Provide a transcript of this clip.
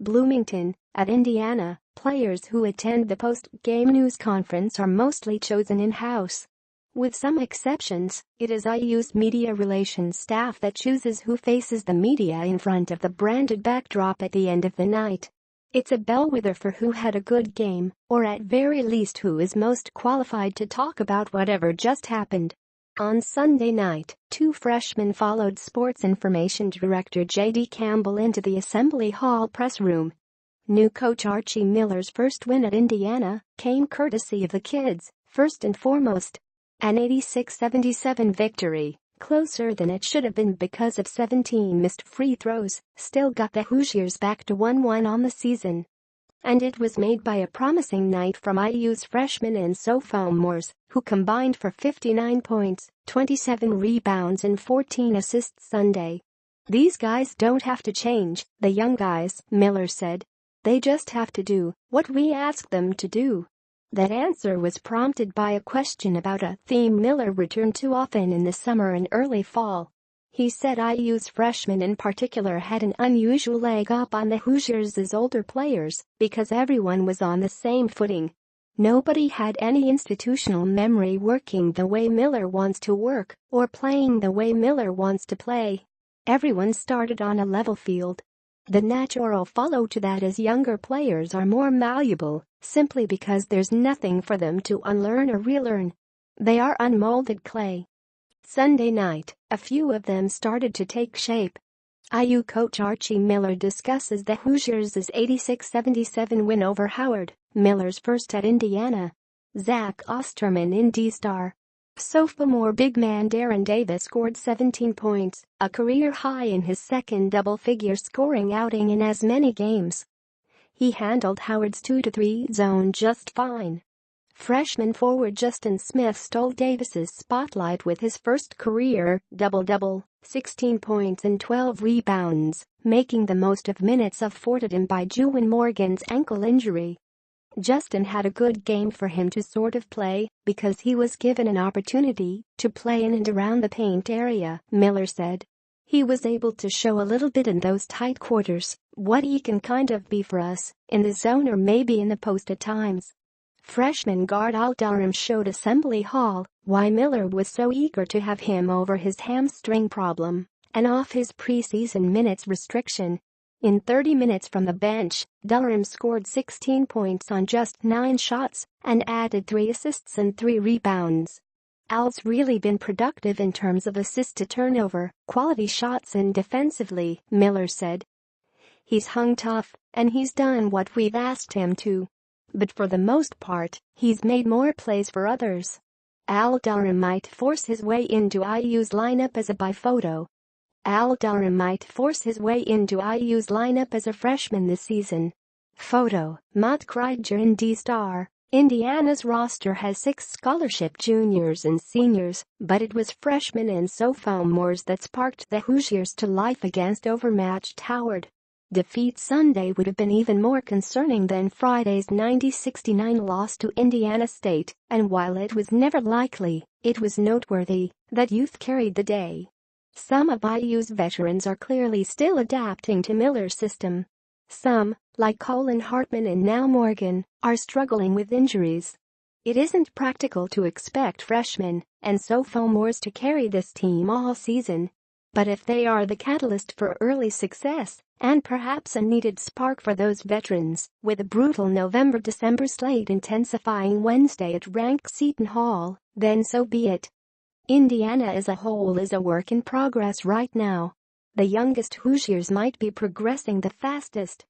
Bloomington, at Indiana, players who attend the post-game news conference are mostly chosen in-house. With some exceptions, it is IU's media relations staff that chooses who faces the media in front of the branded backdrop at the end of the night. It's a bellwether for who had a good game, or at very least who is most qualified to talk about whatever just happened. On Sunday night, two freshmen followed Sports Information Director J.D. Campbell into the Assembly Hall press room. New coach Archie Miller's first win at Indiana came courtesy of the kids, first and foremost. An 86-77 victory, closer than it should have been because of 17 missed free throws, still got the Hoosiers back to 1-1 on the season. And it was made by a promising night from IU's freshmen and sophomores, who combined for 59 points, 27 rebounds and 14 assists Sunday. "These guys don't have to change, the young guys," Miller said. "They just have to do what we ask them to do." That answer was prompted by a question about a theme Miller returned to often in the summer and early fall. He said IU's freshmen in particular had an unusual leg up on the Hoosiers' older players because everyone was on the same footing. Nobody had any institutional memory working the way Miller wants to work or playing the way Miller wants to play. Everyone started on a level field. The natural follow to that is younger players are more malleable, simply because there's nothing for them to unlearn or relearn. They are unmolded clay. Sunday night, a few of them started to take shape. IU coach Archie Miller discusses the Hoosiers' 86-77 win over Howard, Miller's first at Indiana. Zach Osterman, Indy star. Sophomore big man Darren Davis scored 17 points, a career high in his second double-figure scoring outing in as many games. He handled Howard's 2-3 zone just fine. Freshman forward Justin Smith stole Davis's spotlight with his first career double-double, 16 points and 12 rebounds, making the most of minutes afforded him by Juwan Morgan's ankle injury. Justin had a good game for him to sort of play because he was given an opportunity to play in and around the paint area, Miller said. He was able to show a little bit in those tight quarters what he can kind of be for us, in the zone or maybe in the post at times. Freshman guard Al Durham showed Assembly Hall why Miller was so eager to have him over his hamstring problem and off his preseason minutes restriction. In 30 minutes from the bench, Durham scored 16 points on just 9 shots and added 3 assists and 3 rebounds. Al's really been productive in terms of assist to turnover, quality shots and defensively, Miller said. He's hung tough, and he's done what we've asked him to. But for the most part, he's made more plays for others. Al Durham might force his way into IU's lineup as a biphoto. Al Durham might force his way into IU's lineup as a freshman this season. Photo, Matt Kreiger, Indy star. Indiana's roster has 6 scholarship juniors and seniors, but it was freshmen and sophomores that sparked the Hoosiers to life against overmatched Howard. Defeat Sunday would have been even more concerning than Friday's 90-69 loss to Indiana State, and while it was never likely, it was noteworthy that youth carried the day. Some of IU's veterans are clearly still adapting to Miller's system. Some, like Colin Hartman and now Morgan, are struggling with injuries. It isn't practical to expect freshmen and sophomores to carry this team all season. But if they are the catalyst for early success, and perhaps a needed spark for those veterans, with a brutal November-December slate intensifying Wednesday at ranked Seton Hall, then so be it. Indiana as a whole is a work in progress right now. The youngest Hoosiers might be progressing the fastest.